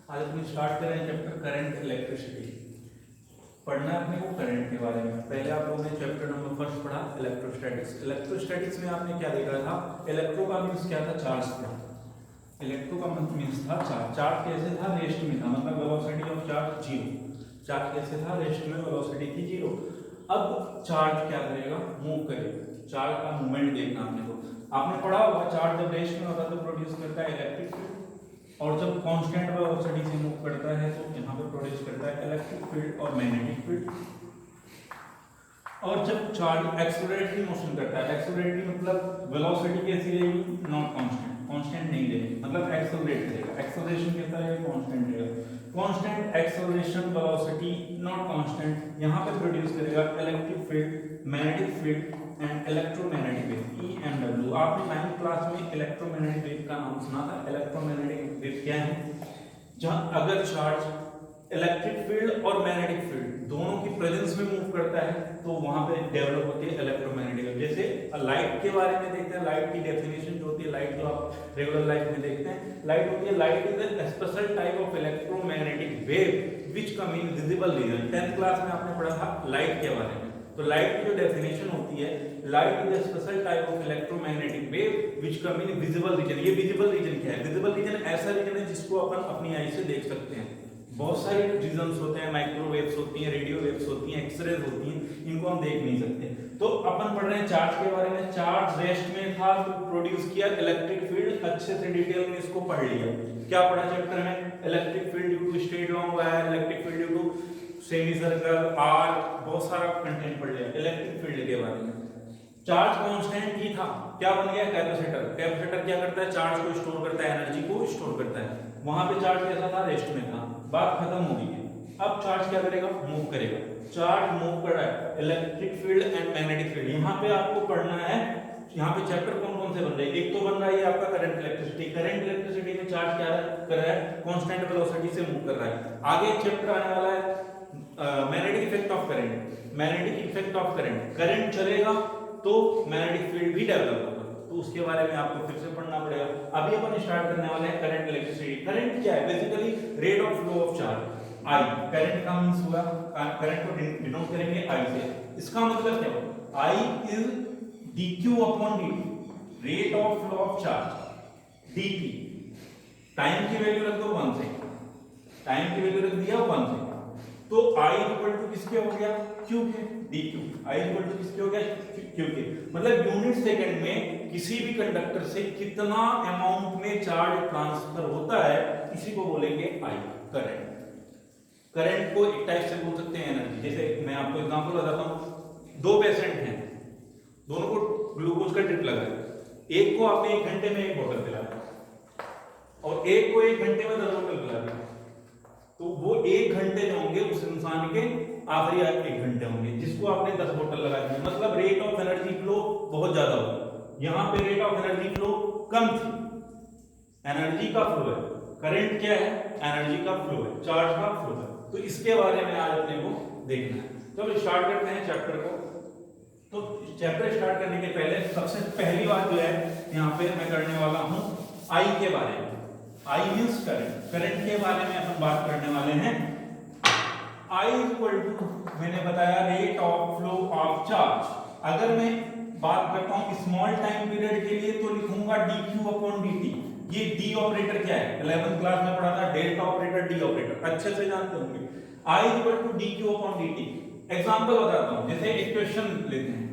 आज अपनी स्टार्ट करें चैप्टर करंट इलेक्ट्रिसिटी। पढ़ना है अपने को करंट के बारे में। पहले आप लोगों ने चैप्टर नंबर फर्स्ट पढ़ा इलेक्ट्रोस्टैटिक्स। इलेक्ट्रोस्टैटिक्स में आपने क्या देखा था? इलेक्ट्रो का मीन्स क्या था? चार्ज था। इलेक्ट्रो का मीन्स था चार्ज। चार्ज कैसे था? रेस्ट में था, मतलब velocity of charge zero. Charge कैसे था? रेस्ट में, वेलोसिटी थी जीरो। अब चार्ज क्या करेगा? मूव करेगा। चार्ज का मूवमेंट देखना आपने को। आपने पढ़ा होगा चार्ज जब रेस्ट में होता है तो प्रोड्यूस करता है इलेक्ट्रिक फील्ड, और जब कांस्टेंट वेलोसिटी से मूव करता है तो यहाँ पे प्रोड्यूस करता है इलेक्ट्रिक फील्ड और मैग्नेटिक फील्ड। और जब चार्ज एक्सेलरेटरी मोशन करता है, एक्सेलरेटरी मतलब वेलोसिटी कैसी रहेगी? नॉट कांस्टेंट, कांस्टेंट नहीं रहेगी, मतलब एक्सेलरेट करेगा। एक्सेलरेशन कैसा रहेगा? कांस्टेंट रहेगा। Constant acceleration velocity not constant, यहाँ पे प्रोड्यूस करेगा electric field, magnetic field and electromagnetic wave, E and W. आपने 9th क्लास में इलेक्ट्रोमैग्नेटिक वेव का नाम सुना था। इलेक्ट्रोमैग्नेटिक वेव क्या है? जहां अगर चार्ज इलेक्ट्रिक फील्ड और मैग्नेटिक फील्ड दोनों की प्रेजेंस में मूव करता है तो वहां पे डेवलप होती है इलेक्ट्रोमैग्नेटिक वेव। जैसे लाइट के बारे में देखते हैं, लाइट की डेफिनेशन जो होती है, लाइट जो आप रेगुलर लाइफ में देखते हैं, लाइट होती है, light is a special type of electromagnetic wave which come in visible region. 10th class में आपने पढ़ा था लाइट के बारे में। तो लाइट की जो डेफिनेशन होती है, light is a special type of electromagnetic wave which come in visible region. ये विजिबल रीजन क्या है? विजिबल रीजन ऐसा रीजन है जिसको अपन अपनी आई से देख सकते हैं। बहुत सारे रीजन्स होते हैं, माइक्रोवेव्स होती हैं, रेडियो वेव्स होती हैं, एक्सरेज होती हैं, इनको हम देख नहीं सकते। तो अपन पढ़ रहे हैं चार्ज के बारे में। चार्ज रेस्ट में था तो प्रोड्यूस किया इलेक्ट्रिक फील्ड। अच्छे से डिटेल में इसको पढ़ लिया। क्या पढ़ा चैप्टर में? Electric field due to straight long wire, electric field due to semi circle, arc, बहुत सारा कंटेंट पढ़ लिया इलेक्ट्रिक फील्ड के बारे में। चार्ज कांस्टेंट ही था, क्या बन गया? कैपेसिटर। कैपेसिटर क्या करता है? चार्ज को स्टोर करता है, एनर्जी को स्टोर करता है। वहां पे चार्ज कैसा था? रेस्ट में था। बात खत्म हो गई है। अब चार्ज क्या करेगा? मूव करेगा। चार्ज मूव कर रहा है, electric field and magnetic field. यहाँ पे आपको पढ़ना है, यहाँ पे चैप्टर कौन कौन से बन रहे हैं? एक तो बन रहा है आपका करंट इलेक्ट्रिसिटी। करंट इलेक्ट्रिसिटी में चार्ज क्या कर रहा है? कांस्टेंट वेलोसिटी से मूव कर रहा है। आगे एक चैप्टर आने वाला है magnetic effect of current. Magnetic effect of current, current चलेगा तो मैग्नेटिक फील्ड भी डेवलप होगा, तो उसके बारे में आपको फिर से पढ़ना पड़ेगा। अभी अपन स्टार्ट करने वाले हैं करंट इलेक्ट्रिसिटी। करंट क्या है? Basically rate of flow of charge. I current का मींस हुआ, करंट को डिनोट करेंगे आई से। इसका मतलब क्या होगा? I is dq upon dt, rate of flow of charge. dt time की वैल्यू रख दो 1 सेकंड, टाइम की वैल्यू रख दिया 1 सेकंड, तो I इक्वल टू किसके हो गया? Q के, dq। I इक्वल टू किसके हो गया? Q के। मतलब यूनिट सेकंड में किसी भी कंडक्टर से कितना अमाउंट में चार्ज ट्रांसफर होता है, इसी को बोलेंगे I, करंट। करंट को एक टाइप से बोल सकते हैं एनर्जी। जैसे मैं आपको एग्जांपल बताता हूं, 2 पेशेंट हैं, दोनों को ग्लूकोज का ड्रिप लगा है। एक को आपने 1 घंटे में 1 बोतल पिलाया और एक को 1 घंटे में 10 बोतल पिला दिया, तो वो 1 घंटे जो होंगे उस इंसान के आखिरी 1 घंटे होंगे जिसको आपने 10 बोतल लगा दी। मतलब रेट ऑफ एनर्जी फ्लो बहुत ज्यादा होगा। यहाँ पे रेट ऑफ एनर्जी फ्लो कम थी, एनर्जी का फ्लो है। करंट क्या है? एनर्जी का फ्लो है, चार्ज का फ्लो है। तो इसके बारे में आज अपने को देखना है। तो स्टार्ट करते हैं चैप्टर को। तो चैप्टर स्टार्ट करने के पहले सबसे पहली बात जो है यहाँ पे मैं करने वाला हूँ आई के बारे में। I means current. करंट के बारे में अपन बात करने वाले हैं। I इक्वल टू, मैंने बताया, rate of flow of charge. अगर मैं बात करता हूं स्मॉल टाइम पीरियड के लिए तो लिखूंगा dq अपॉन dt। ये d ऑपरेटर क्या है? 11th क्लास में पढ़ा था, डेल्टा ऑपरेटर, d ऑपरेटर अच्छे से जानते होंगे। I equal to dq upon dt। Example बताता हूं, जैसे एक क्वेश्चन लेते हैं,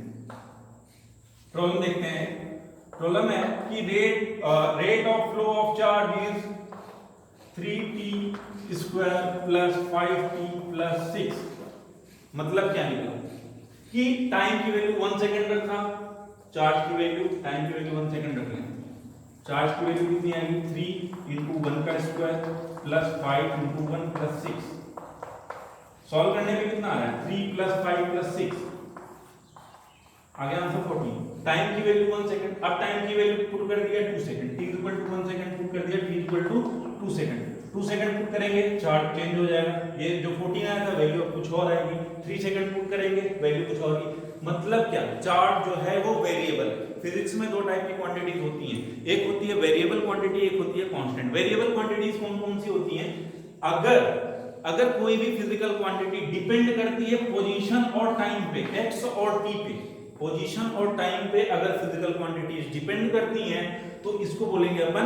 प्रॉब्लम देखते हैं। प्रॉब्लम है कि rate of flow of charge is 3t square plus 5t plus 6। मतलब क्या निकला कि टाइम की वैल्यू 1 सेकंड रखा, चार्ज की वैल्यू, टाइम की वैल्यू 1 सेकंड रख लें। चार्ज की वैल्यू कितनी आएगी? 3 इंटू 1 का square plus 5 into 1 plus 6। Solve करने में कितना आ रहा है? 3 प्लस 5 प्लस 6, आगे आंसर 14। टाइम की वैल्यू 1 सेकंड। अब टाइम की वैल्यू पुट कर दिया 2 second, t equal to 1 second put कर दिया, t equal to 2 second. 2 second put करेंगे, चार्ज चेंज हो जाएगा। ये जो 14 आया था वैल्यू अब कुछ और आएगी। 3 सेकंड पुट करेंगे, वैल्यू कुछ और आएगी। मतलब क्या, चार्ज जो है वो वेरिएबल है। फिजिक्स में दो टाइप की क्वांटिटीज होती हैं, एक होती है वेरिएबल क्वांटिटी, एक होती है कांस्टेंट। वेरिएबल क्वांटिटीज कौन कौन सी होती हैं? अगर कोई भी फिजिकल क्वांटिटी डिपेंड करती है पोजीशन और टाइम पे, एक्स और टी पे, पोजीशन और टाइम पे अगर फिजिकल क्वांटिटीज डिपेंड करती हैं तो इसको बोलेंगे अपन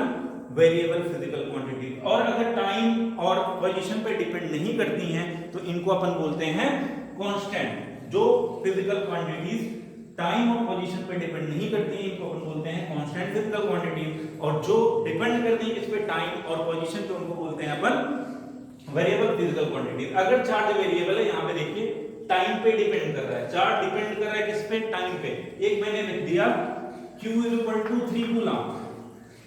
वेरिएबल फिजिकल क्वांटिटी। और अगर टाइम और पोजीशन पे डिपेंड नहीं करती हैं तो इनको अपन बोलते हैं कांस्टेंट। जो फिजिकल क्वांटिटीज टाइम और पोजीशन पे डिपेंड नहीं करती हैं इनको अपन बोलते हैं कांस्टेंट फिजिकल क्वांटिटी, और जो डिपेंड करती है इस पे टाइम और पोजीशन पे उनको बोलते हैं अपन वेरिएबल फिजिकल क्वांटिटी। अगर चार्ज वेरिएबल है, यहां पे देखिए टाइम पे डिपेंड कर रहा है, चार्ज डिपेंड कर रहा है किस पे? टाइम पे। एक मैंने लिख दिया Q = 3 coulomb,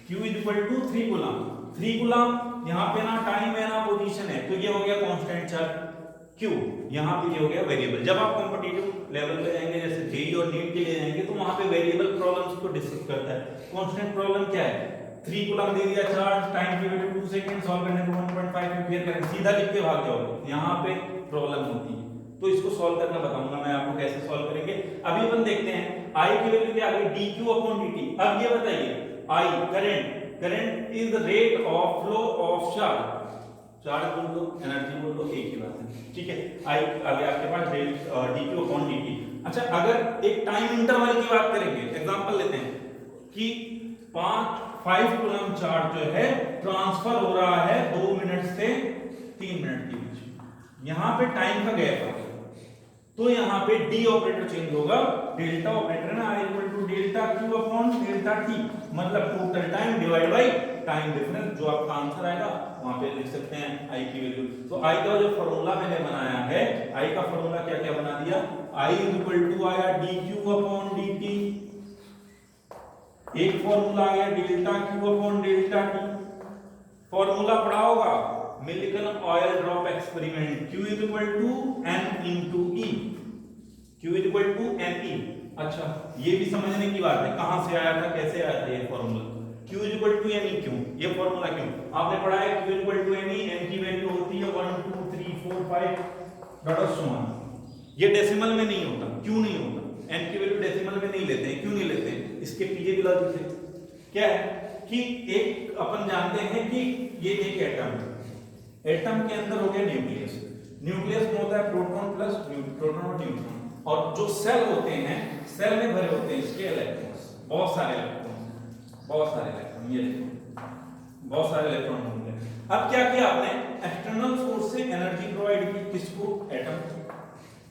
Q = 3 coulomb, 3 coulomb, यहां पे ना टाइम है ना पोजीशन है, तो ये हो गया कांस्टेंट चार्ज Q, यहां पे ये हो गया वेरिएबल। जब आप कॉम्पिटिटिव लेवल पे जाएंगे, जैसे जेईई और नीट के लिए जाएंगे, तो वहां पे वेरिएबल प्रॉब्लम्स को डिस्कस करता है। कांस्टेंट प्रॉब्लम क्या है? 3 कूलम दे दिया चार्ज, टाइम की वैल्यू 2 सेकंड, सॉल्व करने को 1.5 एम्पीयर करेंगे, सीधा लिख के भाग जाओगे। यहां पे प्रॉब्लम होती है, तो इसको सॉल्व करना बताऊंगा मैं आपको कैसे सॉल्व करेंगे। अभी अपन देखते हैं I की वैल्यू क्या आ गई? dq/dt। अब ये बताइए I current is the rate of flow of charge, charge बोल दो, एनर्जी बोल दो, एक ही बात है, ठीक है। I आ गया आपके पास dq/dt। अच्छा, अगर एक टाइम इंटरवल की बात करेंगे, एग्जांपल लेते हैं कि 5 कूलम चार्ज जो है ट्रांसफर हो रहा है 2 मिनट से 3 मिनट के बीच, यहां पे टाइम का गैप है, तो यहां पे डी ऑपरेटर चेंज होगा, डेल्टा ऑपरेटर ना I = डेल्टा Q/डेल्टा T, मतलब total time divide by time difference. जो आपका आंसर आएगा वहां पे लिख सकते हैं I की वैल्यू। तो I का जो फार्मूला मैंने बनाया है, I का फार्मूला क्या क्या बना दिया? I = आया dq/dt, एक फार्मूला आ गया डेल्टा Q/डेल्टा T। फार्मूला पढ़ा होगा Millikan oil drop experiment, Q = N × E, Q = Ne। अच्छा, ये भी समझने की बात है, कहां से आया था, कैसे आया था ये फार्मूला, Q = Ne क्यों, ये फार्मूला क्यों? आपने पढ़ा है Q = Ne, N की वैल्यू होती है 1 2 3 4 5 डॉट सो ऑन। ये डेसिमल में नहीं होता, क्यों नहीं होता? N की वैल्यू डेसिमल में नहीं लेते हैं, क्यों नहीं लेते हैं? इसके पीछे की लॉजिक है क्या है कि एक अपन जानते हैं कि ये एक एटम है, एटम के अंदर हो गया न्यूक्लियस, न्यूक्लियस में होता है प्रोटॉन प्लस प्रोटॉन और न्यूट्रॉन, और जो सेल होते हैं, सेल में भरे होते हैं इसके इलेक्ट्रॉन्स, बहुत सारे इलेक्ट्रॉन, ये देखो बहुत सारे इलेक्ट्रॉन होंगे। अब क्या किया आपने? एक्सटर्नल सोर्स से एनर्जी प्रोवाइड की, किसको?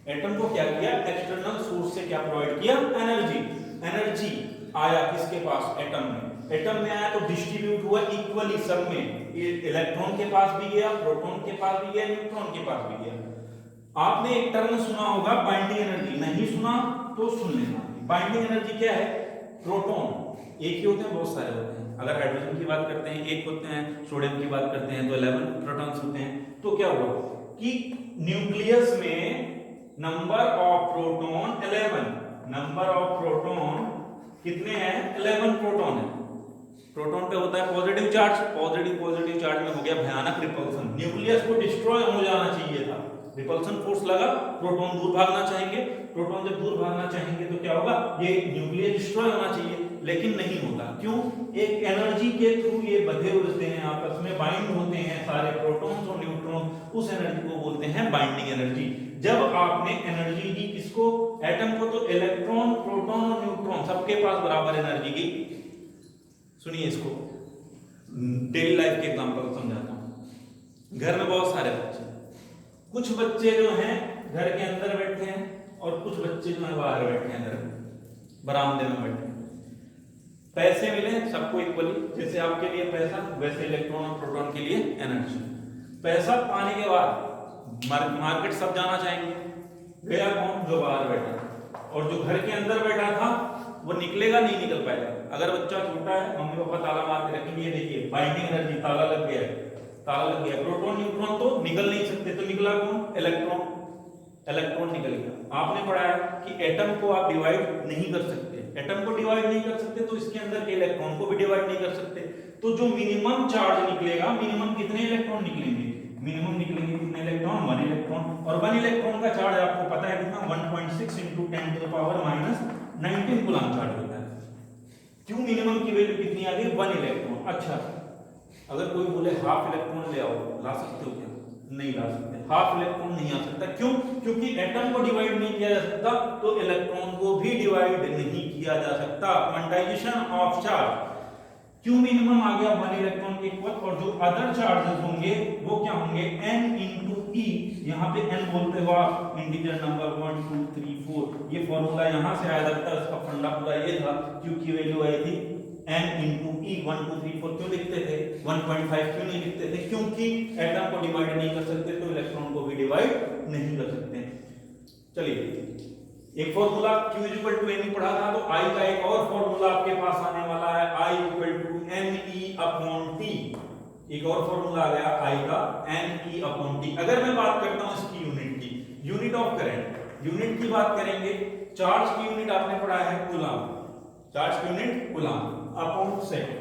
एटम को क्या किया? एक्सटर्नल सोर्स से क्या प्रोवाइड किया? एनर्जी आया किसके पास? एटम में आया तो डिस्ट्रीब्यूट हुआ इक्वली सब में, इलेक्ट्रॉन के पास भी गया, प्रोटॉन के पास भी गया, न्यूट्रॉन के पास भी गया। आपने एक टर्म सुना होगा बाइंडिंग एनर्जी, नहीं सुना तो सुन लेना। बाइंडिंग एनर्जी क्या है? प्रोटॉन एक ही होते हैं, बहुत सारे होते हैं। अगर हाइड्रोजन की बात करते हैं एक होते हैं, सोडियम की बात करते हैं तो 11 प्रोटॉन्स होते हैं। तो क्या हुआ कि न्यूक्लियस में number of proton 11, number of proton कितने हैं? 11 प्रोटॉन है। प्रोटॉन पे होता है पॉजिटिव चार्ज, पॉजिटिव चार्ज में हो गया भयानक रिपल्सन, न्यूक्लियस को डिस्ट्रॉय हो जाना चाहिए था, रिपल्सन फोर्स लगा, प्रोटॉन दूर भागना चाहेंगे, प्रोटॉन जब दूर भागना चाहेंगे तो क्या होगा? ये न्यूक्लियस डिस्ट्रॉय होना चाहिए, लेकिन नहीं होता। क्यों? एक एनर्जी के थ्रू ये बंधे उड़ते हैं, आपस में बाइंड होते हैं सारे प्रोटॉन्स और न्यूट्रॉन, उस एनर्जी को बोलते हैं बाइंडिंग एनर्जी। जब आपने एनर्जी दी किसको? एटम को, तो इलेक्ट्रॉन, प्रोटॉन और न्यूट्रॉन सबके पास बराबर एनर्जी की। सुनिए इसको, डेली लाइफ के एग्जांपल समझाता हूं। घर में बहुत सारे बच्चे, कुछ बच्चे जो हैं घर के अंदर बैठे हैं और कुछ बच्चे जो हैं बाहर बैठे हैं, घर में बरामदे में बैठे हैं। पैसे मिले सबको इक्वली, जैसे आपके लिए पैसा वैसे इलेक्ट्रॉन और प्रोटॉन के लिए एनर्जी। पैसा पाने के बाद मार्केट सब जाना चाहेंगे, गया कौन? जो बाहर बैठा, और जो घर के अंदर बैठा था वो निकलेगा, नहीं निकल पाएगा। अगर बच्चा छोटा है, मम्मी पापा ताला मार के रखेंगे, ये देखिए बाइंडिंग एनर्जी, ताला लग गया है, ताला लग गया। प्रोटॉन न्यूट्रॉन तो निकल नहीं सकते, तो निकला कौन? इलेक्ट्रॉन निकल गया। आपने पढ़ा है कि एटम को आप डिवाइड नहीं कर सकते, एटम को डिवाइड नहीं कर सकते तो इसके अंदर के इलेक्ट्रॉन को भी डिवाइड नहीं कर सकते। तो जो मिनिमम चार्ज निकलेगा, मिनिमम कितने इलेक्ट्रॉन निकलेंगे? मिनिमम निकलेंगे कितने इलेक्ट्रॉन, 1 इलेक्ट्रॉन, और 1 इलेक्ट्रॉन का चार्ज आपको पता है कितना, 1.6 × 10⁻⁻19 कूलम चार्ज होता है। क्यों मिनिमम की वैल्यू कितनी आ गई, 1 इलेक्ट्रॉन। अच्छा, अगर कोई बोले हाफ इलेक्ट्रॉन ले आओ, ला सकते हो क्या, नहीं ला सकते, हाफ इलेक्ट्रॉन नहीं आ सकता। क्यों, क्योंकि एटम को डिवाइड नहीं किया जा सकता, तो इलेक्ट्रॉन को भी डिवाइड नहीं किया जा सकता। क्वांटाइजेशन ऑफ चार्ज, क्यों मिनिमम आ गया 1 इलेक्ट्रॉन के इक्वल, और जो अदर चार्जेस होंगे वो क्या होंगे, n × e, यहाँ पे n बोलते हो आप इंटीजर नंबर 1 2 3 4, ये फॉर्मूला यहाँ से आया था, इसका फंडा पूरा ये था, q की वैल्यू आई थी n × e, 1 2 3 4 क्यों लिखते थे, 1.5 क्यों नहीं लिखते थे, क्योंकि एटम को डिवाइड नहीं कर सकते तो इलेक्ट्रॉन को भी डिवाइड नहीं कर सकते। चलिए एक फॉर्मूला q = n पढ़ा था, तो I का एक और फॉर्मूला आपके पास आने वाला है, I = ne/t, एक और फॉर्मूला आ गया I का ne/t। अगर मैं बात करता हूं इसकी यूनिट की, यूनिट ऑफ करंट, यूनिट की बात करेंगे, चार्ज की यूनिट आपने पढ़ा है कूलम, चार्ज की unit coulomb upon second,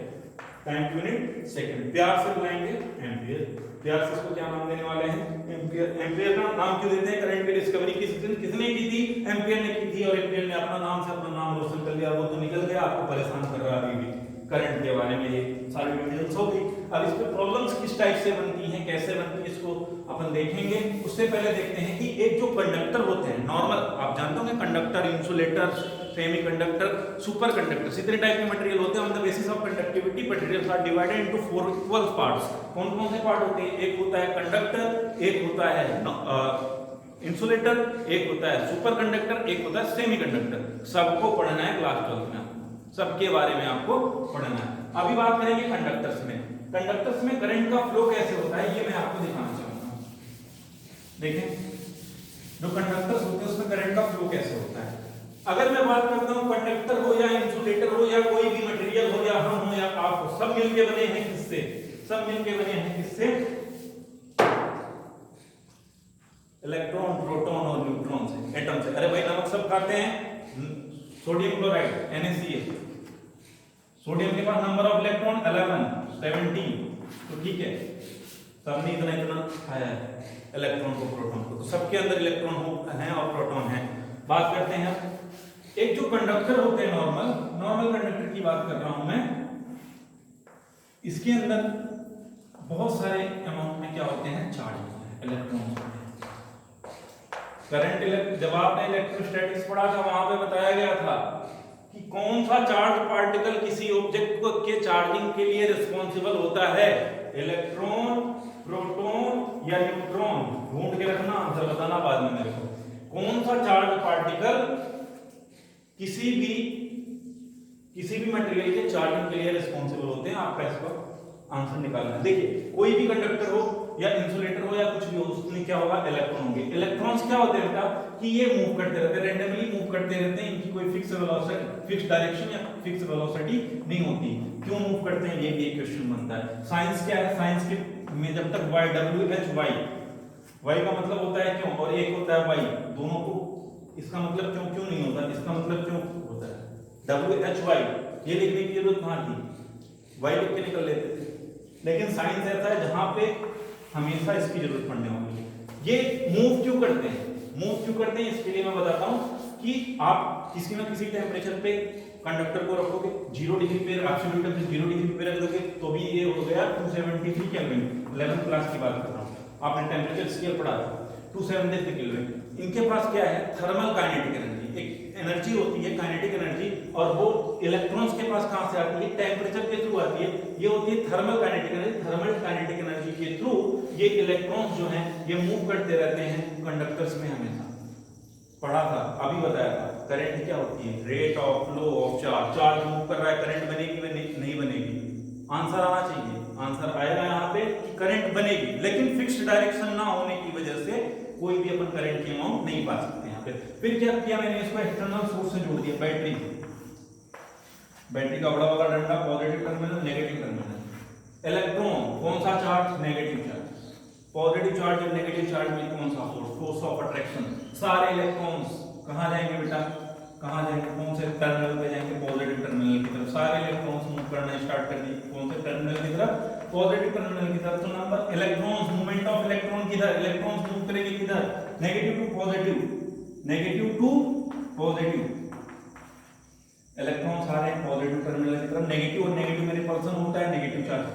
time की यूनिट सेकंड, प्यार से बुलाएंगे एम्पियर, प्यार से इसको क्या नाम देने वाले हैं, एम्पियर। एम्पियर का नाम क्यों देते हैं, करंट की डिस्कवरी किसने की थी, एम्पियर ने की थी, और एम्पियर ने अपना नाम से अपना नाम रोशन कर लिया, वो तो निकल गया, आपको परेशान कर रहा है अभी भी करंट के बारे में, ये सारी डिटेल्स हो गई। अब इस पे प्रॉब्लम्स किस टाइप से बनती हैं, कैसे बनती है, इसको अपन देखेंगे। उससे पहले देखते हैं कि एक जो कंडक्टर होते हैं नॉर्मल, आप जानते होंगे conductor, insulator, semiconductor, super conductor, इतने टाइप के मटेरियल होते हैं। On the basis of conductivity materials are divided into 4 equal parts. कौन कौन से पार्ट होते हैं, एक होता है कंडक्टर, एक होता है इंसुलेटर, एक होता है सुपर कंडक्टर, एक होता है सेमीकंडक्टर। सबको पढ़ना है क्लास 12 में, सबके बारे में आपको पढ़ना है। अभी बात करेंगे कंडक्टर्स में। कंडक्टर्स में करंट का फ्लो कैसे होता है ये मैं आपको दिखाना चाहूंगा। देखें, जो कंडक्टर्स होते हैं उसमें करंट का फ्लो कैसे होता है। अगर मैं बात करता हूं कंडक्टर हो या इंसुलेटर हो या कोई भी मटेरियल हो या हम हो या आप हो, सब मिलके बने हैं किससे, सब मिलके बने हैं किससे, इलेक्ट्रॉन, प्रोटॉन और न्यूट्रॉन से, एटम से। अरे भाई नमक सब खाते हैं, सोडियम क्लोराइड NaCl, सोडियम के पास नंबर ऑफ इलेक्ट्रॉन 11 17, तो ठीक है, सबने इतना इतना खाया है इलेक्ट्रॉन को, प्रोटॉन को, तो सबके अंदर इलेक्ट्रॉन हैं और प्रोटॉन हैं। बात करते हैं एक जो कंडक्टर होते हैं नॉर्मल कंडक्टर की बात कर रहा हूं मैं, इसके अंदर बहुत सारे अमाउंट में क्या होते हैं, चार्ज, इलेक्ट्रॉन। करंट, जब आपने इलेक्ट्रोस्टैटिक्स पढ़ा था वहां पे बताया गया था कि कौन सा चार्ज पार्टिकल किसी ऑब्जेक्ट के चार्जिंग के लिए रिस्पॉन्सिबल होता है, इलेक्ट्रॉन, प्रोटॉन या न्यूट्रॉन। ढूंढ के रखना, आंसर बताना बाद में मेरे को, कौन सा चार्ज पार्टिकल किसी भी मटेरियल के चार्जिंग के लिए रिस्पॉन्सिबल होते हैं, आपका इसका आंसर निकालना है। देखिए कोई भी कंडक्टर हो या इंसुलेटर हो या कुछ भी हो, उसमें क्या होगा, इलेक्ट्रॉन होंगे। इलेक्ट्रॉन्स क्या होते हैं बेटा कि ये मूव करते रहते हैं, रैंडमली मूव करते रहते हैं, इनकी कोई फिक्स वेलोसिटी, फिक्स डायरेक्शन या फिक्स वेलोसिटी नहीं होती। क्यों मूव करते हैं, ये भी एक क्वेश्चन बनता है। साइंस क्या है, साइंस के में जब तक y w h y का मतलब होता है क्यों, और एक होता है y, दोनों को, इसका मतलब क्यों नहीं होता, इसका मतलब क्यों होता है w h y, ये लिखने की जरूरत कहां थी, y लिख के निकल लेते थे। लेकिन साइंस ऐसा है जहां पे हमेशा इसकी जरूरत पड़ने वाली है। ये मूव क्यों करते हैं, इसके लिए मैं बताता हूं कि आप किसी ना किसी टेम्परेचर पे कंडक्टर को रखोगे, 0 डिग्री पे, एब्सोल्यूट टेंपरेचर 0 डिग्री पे रख दोगे तो भी ये हो गया 273 केल्विन। 11th क्लास की बात कर रहा हूं, आपने टेम्परेचर स्केल पढ़ा था, 273 केल्विन। इनके पास क्या है, थर्मल काइनेटिक एनर्जी, एक एनर्जी होती है काइनेटिक एनर्जी, और वो इलेक्ट्रॉन्स के पास कहां से आती है, टेम्परेचर के थ्रू आती है। ये होती है thermal kinetic energy. Thermal kinetic energy के थ्रू ये इलेक्ट्रॉन्स जो हैं ये मूव करते रहते हैं कंडक्टर्स में, हमेशा पढ़ा था, अभी बताया था। करंट क्या होती है, rate of flow of charge, charge move कर रहा है, करंट बनेगी नहीं बनेगी, आंसर आना चाहिए, आंसर आएगा यहाँ पे कि करंट बनेगी, लेकिन फिक्स्ड डायरेक्शन ना होने की वजह से कोई भी अपन करंट की अमाउंट नहीं पा सकते यहाँ पे। फिर क्या किया मैंने, इसको एक्सटर्नल सोर्स से जोड़ दिया, बैटरी का बड़ा वाला डंडा, positive terminal, negative terminal. Electron कौन सा charge, negative charge, positive charge और नेगेटिव चार्ज में कौन सा फोर्स, फोर्स ऑफ अट्रैक्शन। सारे इलेक्ट्रॉन्स कहां जाएंगे बेटा, कहाँ जाएंगे, कौन से टर्मिनल पे जाएंगे, पॉजिटिव टर्मिनल की तरफ। सारे इलेक्ट्रॉन्स मूव करना स्टार्ट कर दिए, कौन से टर्मिनल की तरफ, पॉजिटिव टर्मिनल की तरफ। तो number electrons, movement of electron किधर, इलेक्ट्रॉन्स मूव करेंगे किधर, negative to positive, negative to positive. Electron सारे पॉजिटिव टर्मिनल की तरफ। नेगेटिव और नेगेटिव में रिपल्सन होता है, नेगेटिव चार्ज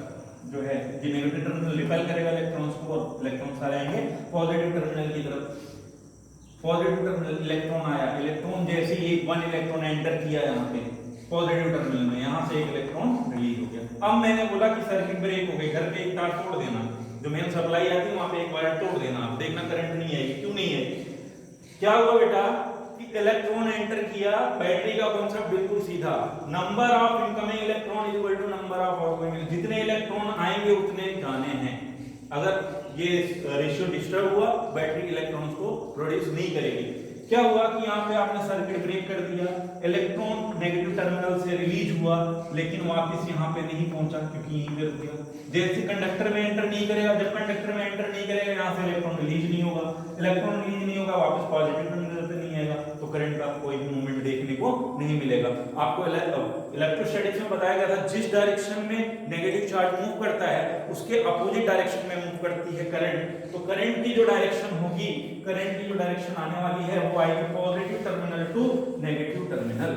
जो है ये नेगेटिव टर्मिनल रिपेल करेगा इलेक्ट्रॉन्स को, और इलेक्ट्रॉन सारे आएंगे पॉजिटिव टर्मिनल की तरफ। पॉजिटिव टर्मिनल इलेक्ट्रॉन आया, इलेक्ट्रॉन जैसे ही वन इलेक्ट्रॉन एंटर किया यहाँ पे पॉजिटिव टर्मिनल में, यहाँ से एक इलेक्ट्रॉन रिलीज हो गया। अब मैंने बोला कि सर्किट ब्रेक हो गई, घर पे एक तार तोड़ देना, जो मेन सप्लाई आती है वहां पे एक वायर तोड़ देना, आप देखना करंट नहीं आएगी। क्यों नहीं आएगी? क्या हुआ बेटा कि इलेक्ट्रॉन एंटर किया, बैटरी का कॉन्सेप्ट बिल्कुल सीधा, number of incoming electron is equal to number of outgoing. जितने इलेक्ट्रॉन आएंगे उतने जाने हैं। अगर ये रेशियो डिस्टर्ब हुआ, बैटरी इलेक्ट्रॉन्स को प्रोड्यूस नहीं करेगी। क्या हुआ कि यहाँ पे आपने सर्किट ब्रेक कर दिया, इलेक्ट्रॉन नेगेटिव टर्मिनल से रिलीज हुआ, लेकिन वापस यहाँ पे नहीं पहुंचा क्योंकि यहीं पे रुक गया। जैसे कंडक्टर में एंटर नहीं करेगा, जब कंडक्टर में एंटर नहीं करेगा यहाँ से इलेक्ट्रॉन रिलीज नहीं होगा, इलेक्ट्रॉन रिलीज नहीं होगा, वापस पॉजिटिव टर्मिनल पे नहीं आएगा, तो करंट का कोई भी मूवमेंट देखने को नहीं मिलेगा। आपको इलेक्ट्रोस्टैटिक्स में बताया गया था, जिस डायरेक्शन में नेगेटिव चार्ज मूव करता है उसके अपोजिट डायरेक्शन में मूव करती है करंट। तो करंट की जो डायरेक्शन होगी, करंट की जो डायरेक्शन आने वाली है वो आएगी positive terminal to negative terminal,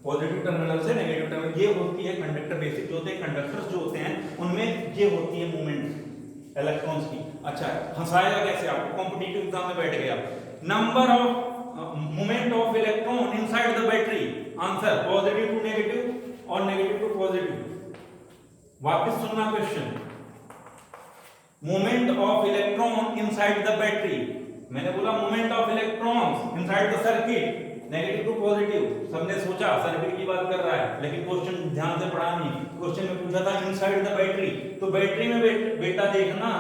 positive terminal से नेगेटिव टर्मिनल। ये होती है कंडक्टर, बेसिक जो होते हैं कंडक्टर्स जो होते हैं उनमें ये होती है मूवमेंट इलेक्ट्रॉन्स की। अच्छा, हंसाएगा कैसे आपको, कॉम्पिटिटिव एग्जाम में बैठ गया, number of movement of electron inside the battery, answer positive to negative और नेगेटिव टू पॉजिटिव। वापस सुनना question, movement of electron inside the battery, मैंने बोला movement of electrons inside the circuit, negative to positive. सबने सोचा circuit की बात कर रहा है, लेकिन क्वेश्चन ध्यान से पढ़ा नहीं, क्वेश्चन में पूछा था इनसाइड द बैटरी। तो बैटरी में बेटा देखना,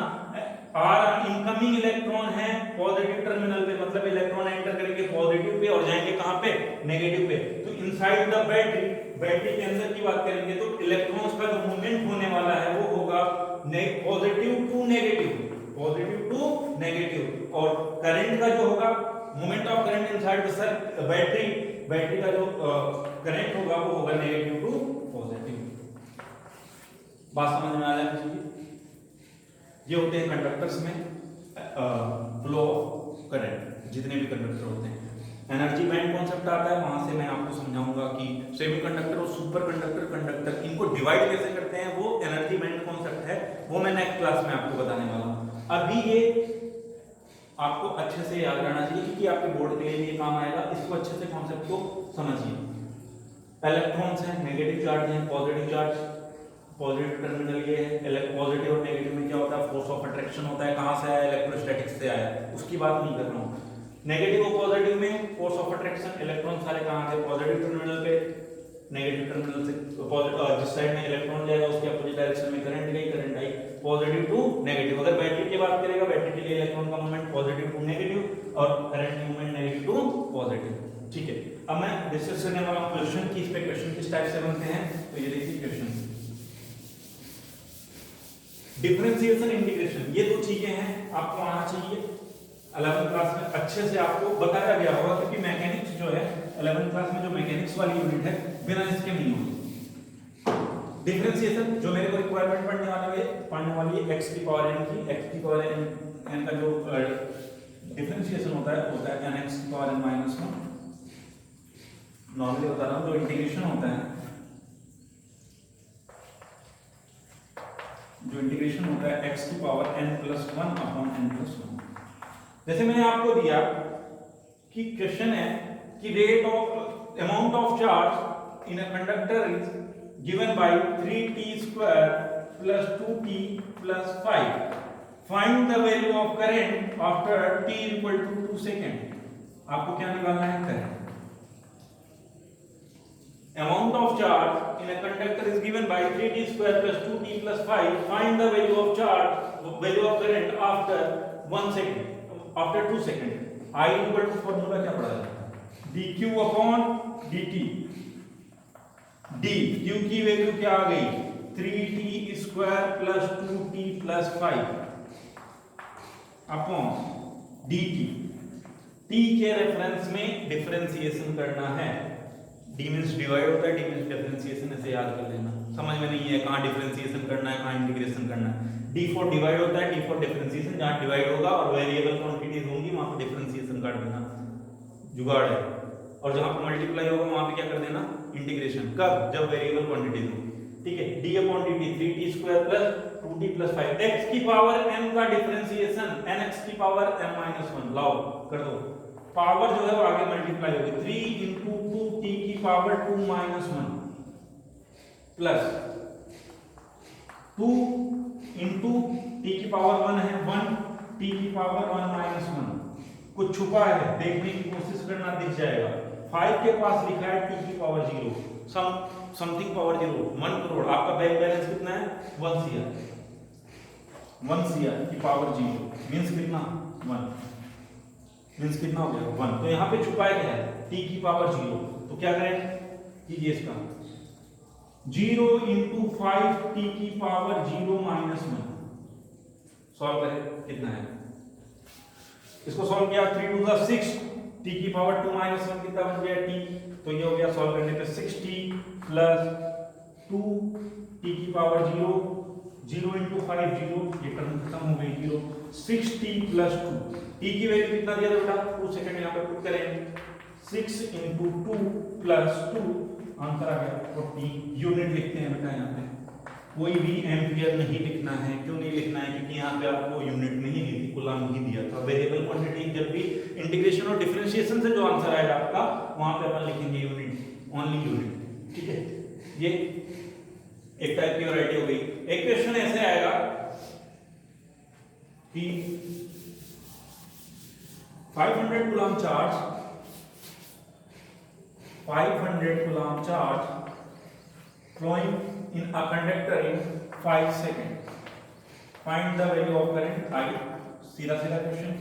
आर इनकमिंग इलेक्ट्रॉन है पॉजिटिव टर्मिनल पे, मतलब इलेक्ट्रॉन एंटर करेंगे पॉजिटिव पे और जाएंगे कहां पे, नेगेटिव पे। तो इनसाइड द बैटरी, बैटरी के अंदर की बात करेंगे तो इलेक्ट्रॉन्स का जो मूवमेंट होने वाला है वो होगा positive to negative, positive to negative. और करंट का जो होगा, movement of current inside the battery, battery का जो करंट होगा वो होगा नेगेटिव टू पॉजिटिव। बात समझ में आ जानी चाहिए। ये होते हैं कंडक्टर्स में फ्लो ऑफ करंट, जितने भी कंडक्टर होते हैं। एनर्जी बैंड कॉन्सेप्ट आता है, वहां से मैं आपको समझाऊंगा कि सेमीकंडक्टर और सुपर कंडक्टर, कंडक्टर इनको डिवाइड कैसे करते हैं, वो एनर्जी बैंड कॉन्सेप्ट है, वो मैं नेक्स्ट क्लास में आपको बताने वाला हूं। अभी ये आपको अच्छे से याद रहना चाहिए क्योंकि आपके बोर्ड के लिए ये काम आएगा। इसको अच्छे से कॉन्सेप्ट को समझिए। इलेक्ट्रॉन्स हैं, नेगेटिव चार्ज है, पॉजिटिव चार्ज, पॉजिटिव टर्मिनल ये है। पॉजिटिव और नेगेटिव में क्या होता है, फोर्स ऑफ अट्रैक्शन होता है। कहां से आया, इलेक्ट्रोस्टैटिक्स से आया, उसकी बात नहीं कर रहा हूं। नेगेटिव और पॉजिटिव में फोर्स ऑफ अट्रैक्शन, इलेक्ट्रॉन सारे कहां से, पॉजिटिव टर्मिनल पे, नेगेटिव टर्मिनल से जिस साइड में इलेक्ट्रॉन जाएगा उसके अपोजिट डायरेक्शन में करंट गई, करंट आई, पॉजिटिव टू नेगेटिव। अगर बैटरी की बात करेगा, बैटरी के लिए इलेक्ट्रॉन का मूवमेंट पॉजिटिव टू नेगेटिव और करंट की मूवमेंट नेगेटिव टू पॉजिटिव। ठीक है, अब मैं डिस्कस करने वाला हूं क्वेश्चन की, इस पे क्वेश्चन किस टाइप से बनते हैं। तो ये देखिए क्वेश्चन, डिफरेंशिएशन, इंटीग्रेशन, ये दो चीजें हैं, आपको आना चाहिए। 11वीं क्लास में अच्छे से आपको बताया गया होगा क्योंकि मैकेनिक्स जो है 11वीं क्लास में जो मैकेनिक्स वाली यूनिट है बिना इसके नहीं होगी। डिफरेंशिएशन जो मेरे को रिक्वायरमेंट पढ़ने वाली है x की पावर n की, x की पावर n का जो डिफरेंशिएशन होता है nx की पावर n -1। नॉर्मली बता रहा हूं, जो इंटीग्रेशन होता है, जो इंटीग्रेशन होता है x की पावर n+1 अपॉन n+1। जैसे मैंने आपको दिया कि क्वेश्चन है कि rate of amount of charge in a conductor is given by 3t² + 2t + 5, find the value of current after t = 2 second. आपको क्या निकालना है, current. Amount of charge in a conductor is given by 3t² + 2t + 5. Find the value of charge, value of current after 1 second, after 2 seconds. I equal to formula क्या पढ़ा है, dq upon dt। d q की value क्या आ गई, 3t² + 2t + 5 upon dt। t के reference में differentiation करना है। d मींस डिवाइड होता है, d मींस डिफरेंशिएशन, ऐसे याद कर लेना, समझ में नहीं है कहां डिफरेंशिएशन करना है कहां इंटीग्रेशन करना है। d फॉर डिवाइड होता है, d फॉर डिफरेंशिएशन, जहां डिवाइड होगा और वेरिएबल क्वांटिटीज होंगी वहां पे डिफरेंशिएशन कर देना, जुगाड़ है। और जहां पर मल्टीप्लाई होगा वहां पे क्या कर देना, इंटीग्रेशन। कब, जब वेरिएबल क्वांटिटीज होंगी, ठीक है। d upon dt 3t square plus 2t plus 5 x की पावर m का डिफरेंशिएशन nx की पावर m माइनस 1 लाओ कर दो, पावर जो है वो आगे मल्टीप्लाई होगी, 3 into 2t की power 2 minus 1 plus 2 into t की पावर 1 है 1, t की पावर 1 माइनस 1, कुछ छुपा है देखने की कोशिश करना, दिख जाएगा। 5 के पास लिखा है t की पावर 0, समथिंग पावर 0, 1 करोड़। आपका बैंक बैलेंस कितना है, 1 CR, 1 CR की पावर 0 मींस कितना, 1 मींस कितना हो गया, 1। तो यहाँ पे छुपाया गया है t की पावर 0, तो क्या करें, कीजिए इसका 0 into 5 t की पावर 0 माइनस 1, सॉल्व करें, कितना है, इसको सॉल्व किया 3 to the 6 t की पावर 2 माइनस 1 कितना बन गया t, तो ये हो गया सॉल्व करने पे 6t प्लस 2 t की पावर 0, 0 into 5 0, ये टर्म खत्म हो गई 0, 6t प्लस 2, t की वैल्यू कितना दिया था बेटा, 2 सेकंड यहाँ पे पुट करें, 6 into 2 प्लस 2, आंसर आ गया 40। यूनिट लिखते हैं बेटा, यहाँ पे कोई भी एम्पियर नहीं लिखना है। क्यों नहीं लिखना है, क्योंकि यहाँ पे आपको यूनिट नहीं दी थी, कूलम नहीं दिया था। वेरिएबल क्वांटिटी जब भी इंटीग्रेशन और डिफरेंशिएशन से जो आंसर आएगा आपका, वहां पे अपन लिखेंगे यूनिट, ओनली यूनिट, ठीक है। ये एक टाइप की वैरायटी हो गई। एक क्वेश्चन ऐसे आएगा कि 500 coulomb charge, 500 coulomb charge flowing in a conductor in 5 seconds. Find the value of current I. सीधा सीधा question,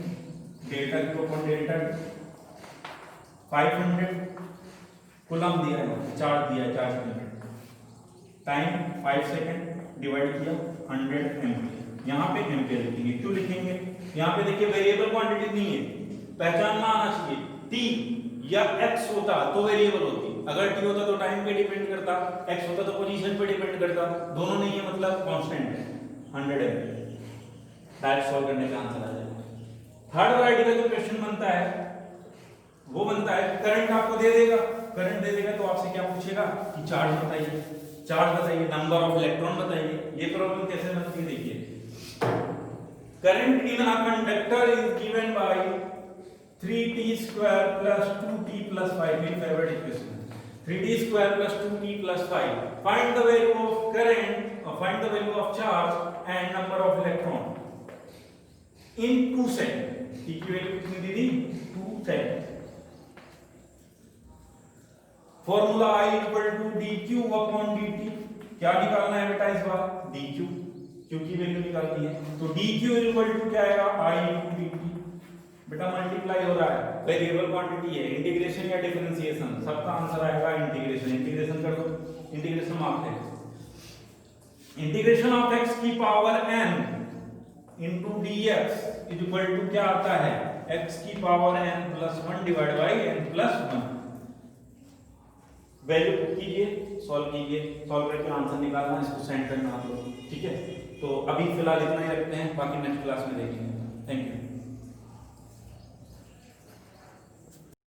delta Q upon delta T। 500 coulomb दिया है, चार्ज दिया है 4 मिनट, टाइम 5 सेकंड, डिवाइड किया 100 एम्पियर। यहाँ पे एम्पियर लिखेंगे, क्यों लिखेंगे, यहाँ पे देखिए वेरिएबल क्वांटिटी नहीं है, पहचानना आना चाहिए। t या x होता तो वेरिएबल होती, अगर t होता तो टाइम पे डिपेंड करता, x होता तो पोजीशन पे डिपेंड करता, दोनों नहीं है मतलब कांस्टेंट है 100 एम्पियर। डायरेक्ट सॉल्व करने का आंसर आ जाएगा। थर्ड वैरायटी का जो क्वेश्चन बनता है वो बनता है करंट आपको दे देगा, करंट दे देगा तो आपसे क्या पूछेगा कि चार्ज बताइए, चार्ज बताइए, नंबर ऑफ इलेक्ट्रॉन बताइए। ये प्रॉब्लम कैसे बनती है देखिए, current in a conductor is given by 3t square plus 2t plus 5, मेरी favourite equation, 3t square plus 2t plus 5, find the value of current or find the value of charge and number of electron in 2 seconds। t की value कितनी दी थी, 2 second. Formula I equal to dq upon dt, क्या निकालना है बेटा इस बार, dq, q की value निकालनी है, तो dq equal to क्या आएगा, I into dt। बेटा मल्टीप्लाई हो रहा है, वेरिएबल क्वांटिटी है, इंटीग्रेशन या डिफरेंशिएशन, सबका आंसर आएगा इंटीग्रेशन। इंटीग्रेशन कर दो, integration of x, integration of x की power n into dx is equal to क्या आता है, x की power n plus 1 divide by n plus 1। Value put कीजिए, सॉल्व कीजिए, सॉल्व करके आंसर निकालना, इसको सेंड करना आप लोग, ठीक है। तो अभी फिलहाल इतना ही रखते हैं, बाकी नेक्स्ट क्लास में देखेंगे। Thank you.